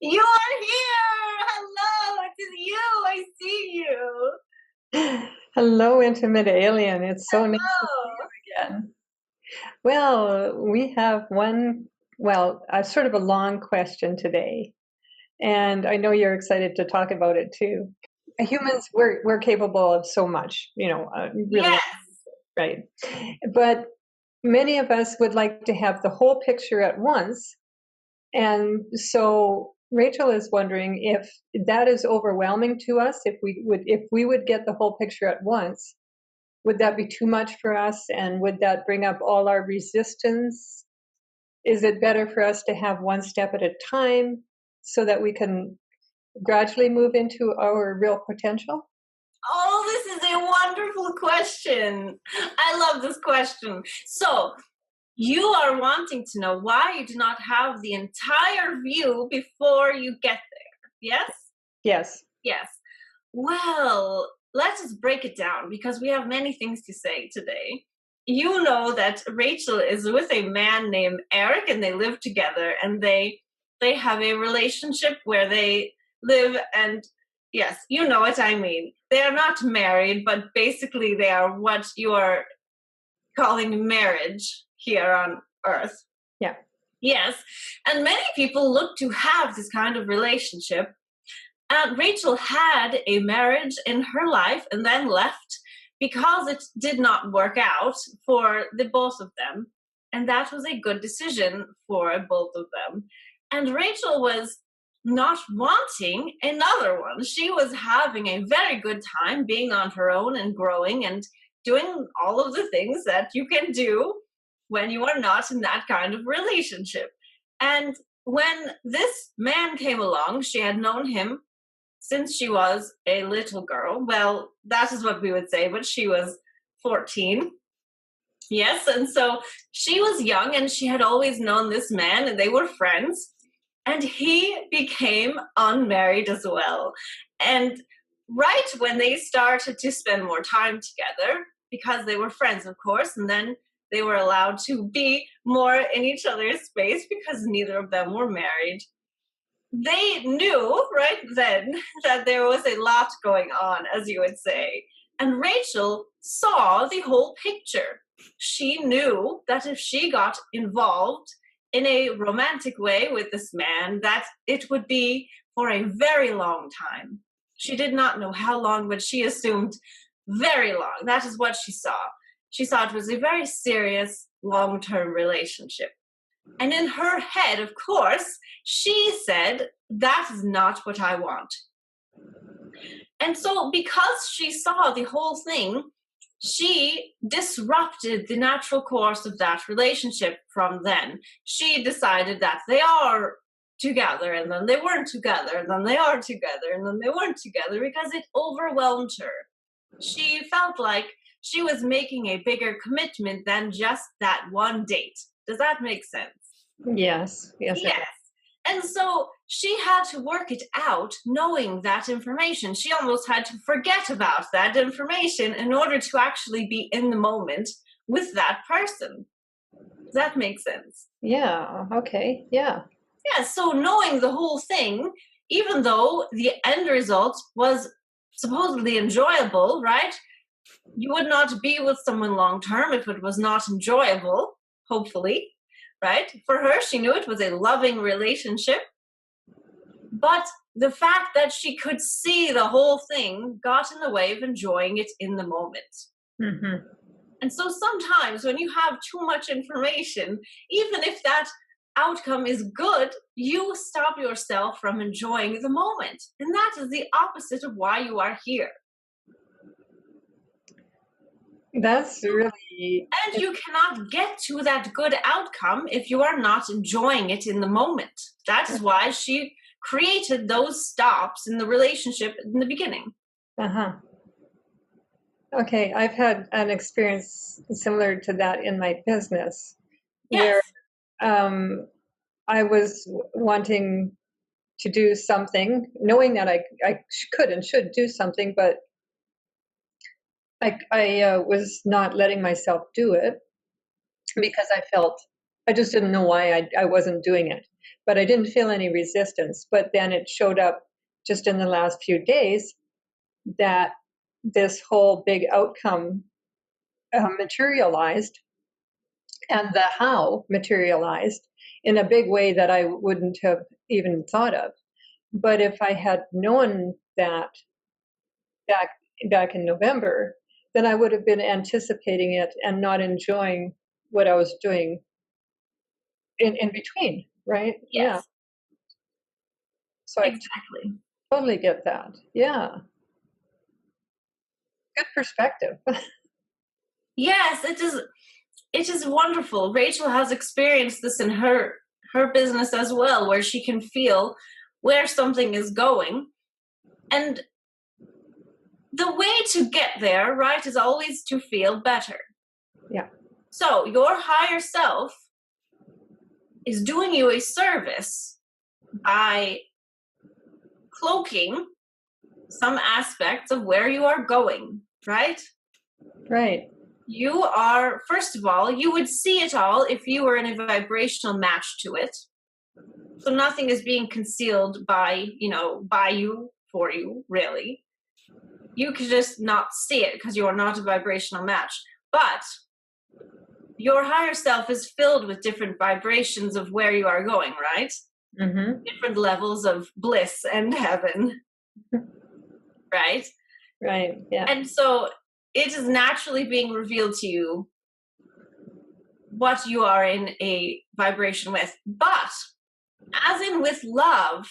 You are here! Hello, it is you! I see you! Hello, intimate alien. It's so nice to see Hello! you again. Well, we have a sort of a long question today, and I know you're excited to talk about it too. Humans, we're capable of so much, really, Yes! right? But many of us would like to have the whole picture at once, and so Rachel is wondering if that is overwhelming to us, if we would get the whole picture at once. Would that be too much for us? And would that bring up all our resistance? Is it better for us to have one step at a time so that we can gradually move into our real potential? Oh, this is a wonderful question. I love this question. So, you are wanting to know why you do not have the entire view before you get there. Yes? Yes. Yes. Well, let's just break it down because we have many things to say today. You know that Rachel is with a man named Eric and they live together and they have a relationship where they live and yes, you know what I mean. They are not married, but basically they are what you are calling marriage here on earth. Yeah. Yes. And many people look to have this kind of relationship. Rachel had a marriage in her life and then left because it did not work out for the both of them. And that was a good decision for both of them. And Rachel was not wanting another one. She was having a very good time being on her own and growing and doing all of the things that you can do when you are not in that kind of relationship. And when this man came along, she had known him since she was a little girl. Well, that is what we would say, but she was 14. Yes, and so she was young and she had always known this man and they were friends. And he became unmarried as well. And right when they started to spend more time together, because they were friends, of course, and then they were allowed to be more in each other's space because neither of them were married, they knew right then that there was a lot going on, as you would say. And Rachel saw the whole picture. She knew that if she got involved in a romantic way with this man, that it would be for a very long time. She did not know how long, but she assumed very long. That is what she saw. She saw it was a very serious, long-term relationship. And in her head, of course, she said, that is not what I want. And so, because she saw the whole thing, she disrupted the natural course of that relationship from then. She decided that they are together, and then they weren't together, and then they are together, and then they weren't together because it overwhelmed her. She felt like she was making a bigger commitment than just that one date. Does that make sense? Yes. Yes. Yes. And so she had to work it out knowing that information. She almost had to forget about that information in order to actually be in the moment with that person. Does that make sense? Yeah. Okay. Yeah. Yeah, so knowing the whole thing, even though the end result was supposedly enjoyable, right? You would not be with someone long term if it was not enjoyable, hopefully. Right? For her, she knew it was a loving relationship. But the fact that she could see the whole thing got in the way of enjoying it in the moment. Mm-hmm. And so sometimes when you have too much information, even if that outcome is good, you stop yourself from enjoying the moment. And that is the opposite of why you are here. That's really. And you cannot get to that good outcome if you are not enjoying it in the moment. That is why she created those stops in the relationship in the beginning. Uh-huh. Okay, I've had an experience similar to that in my business Yes. where I was wanting to do something, knowing that I could and should do something, but I was not letting myself do it because I just didn't know why I wasn't doing it. but I didn't feel any resistance. But then it showed up just in the last few days that this whole big outcome materialized, and the how materialized in a big way that I wouldn't have even thought of. But if I had known that back back in November, then I would have been anticipating it and not enjoying what I was doing in between, right? Yeah. Yes, So I exactly. totally get that. Yeah. Good perspective. Yes, it is wonderful. Rachel has experienced this in her business as well, where she can feel where something is going. And the way to get there, right, is always to feel better. Yeah. So your higher self is doing you a service by cloaking some aspects of where you are going, right? Right. You are, first of all, you would see it all if you were in a vibrational match to it. So nothing is being concealed by you, for you, really. You could just not see it because you are not a vibrational match. But your higher self is filled with different vibrations of where you are going, right? Mm-hmm. Different levels of bliss and heaven, right? Right. Yeah. And so it is naturally being revealed to you what you are in a vibration with. But as in with love,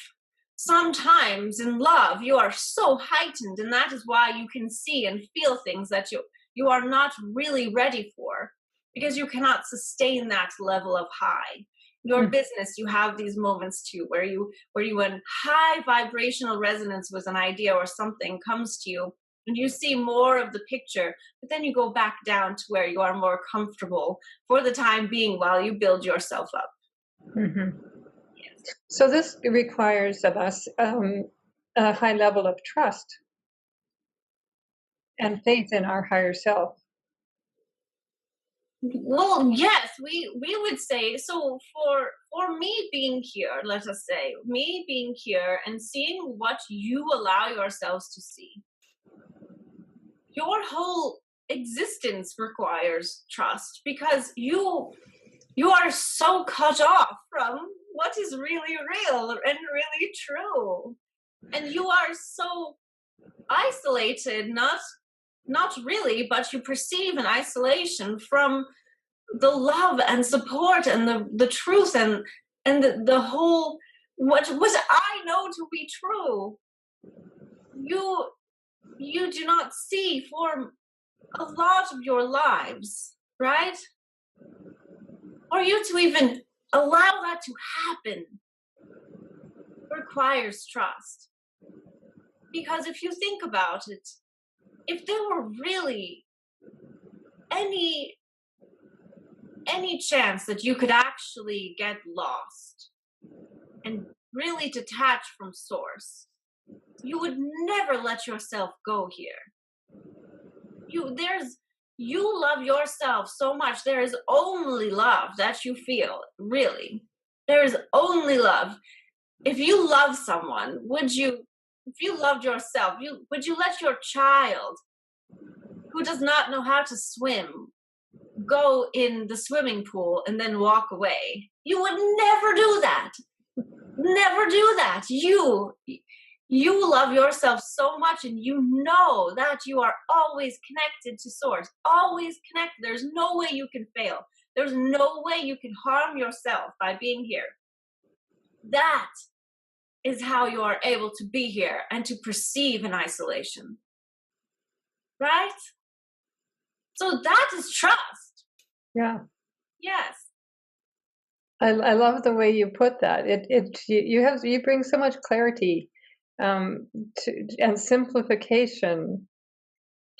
sometimes in love you are so heightened, and that is why you can see and feel things that you are not really ready for, because you cannot sustain that level of high. Your business, you have these moments too where you in high vibrational resonance with an idea or something comes to you, and you see more of the picture, but then you go back down to where you are more comfortable for the time being while you build yourself up. Mm-hmm. So this requires of us a high level of trust and faith in our higher self. Well, yes, we would say so. For me being here, let us say me being here and seeing what you allow yourselves to see, your whole existence requires trust, because you are so cut off from what is really real and really true, and you are so isolated, not really, but you perceive an isolation from the love and support and the truth and the whole what I know to be true. You do not see for a lot of your lives, right? For you to even allow that to happen requires trust. Because if you think about it, if there were really any chance that you could actually get lost and really detach from source, you would never let yourself go here. You love yourself so much. There is only love that you feel, really. There is only love. If you love someone, if you loved yourself, would you let your child who does not know how to swim go in the swimming pool and then walk away? You would never do that. Never do that. You love yourself so much, and you know that you are always connected to source, always connected. There's no way you can fail. There's no way you can harm yourself by being here. That is how you are able to be here and to perceive in isolation, right? So that is trust. Yeah. Yes. I love the way you put that. You bring so much clarity and simplification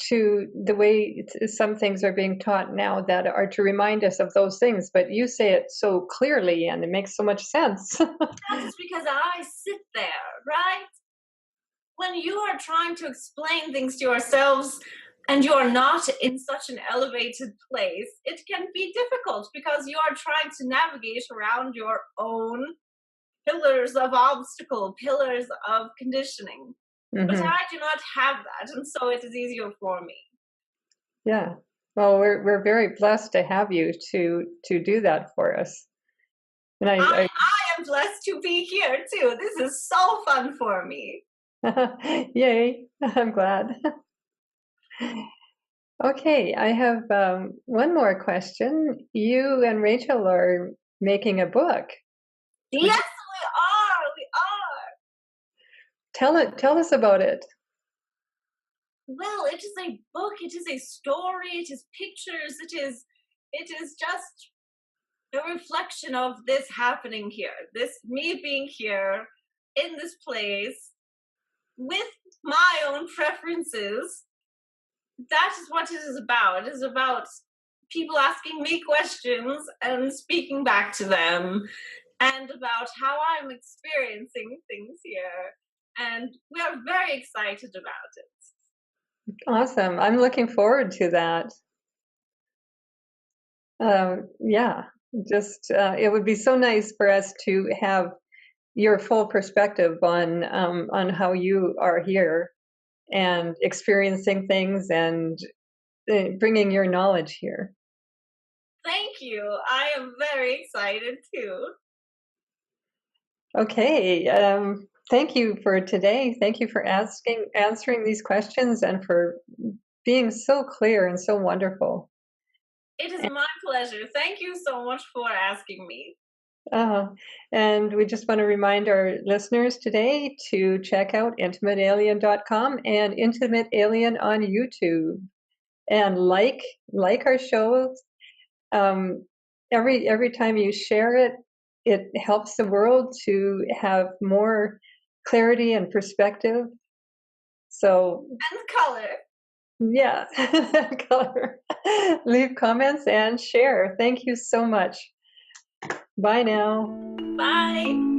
to the way some things are being taught now that are to remind us of those things. But you say it so clearly, and it makes so much sense. That's because I sit there, right? When you are trying to explain things to yourselves and you are not in such an elevated place, it can be difficult because you are trying to navigate around your own pillars of obstacle, pillars of conditioning. But Mm-hmm. I do not have that, and so it is easier for me. Yeah. Well, we're very blessed to have you to do that for us. And I am blessed to be here too. This is so fun for me. Yay! I'm glad. Okay, I have one more question. You and Rachel are making a book. Yes, we are. We are. Tell us about it. Well, it is a book. It is a story. It is pictures. It is just a reflection of this happening here. This me being here in this place with my own preferences. That is what it is about. It is about people asking me questions and speaking back to them, and about how I'm experiencing things here. And we are very excited about it. Awesome. I'm looking forward to that. Yeah, just it would be so nice for us to have your full perspective on how you are here and experiencing things and bringing your knowledge here. Thank you. I am very excited too. Okay. Thank you for today. Thank you for answering these questions and for being so clear and so wonderful. It is my pleasure. Thank you so much for asking me. Uh, and we just want to remind our listeners today to check out intimatealien.com and Intimate Alien on YouTube, and like our shows. Every time you share it, it helps the world to have more clarity and perspective. So And color. yeah, color. Leave comments and share. Thank you so much. Bye now. Bye.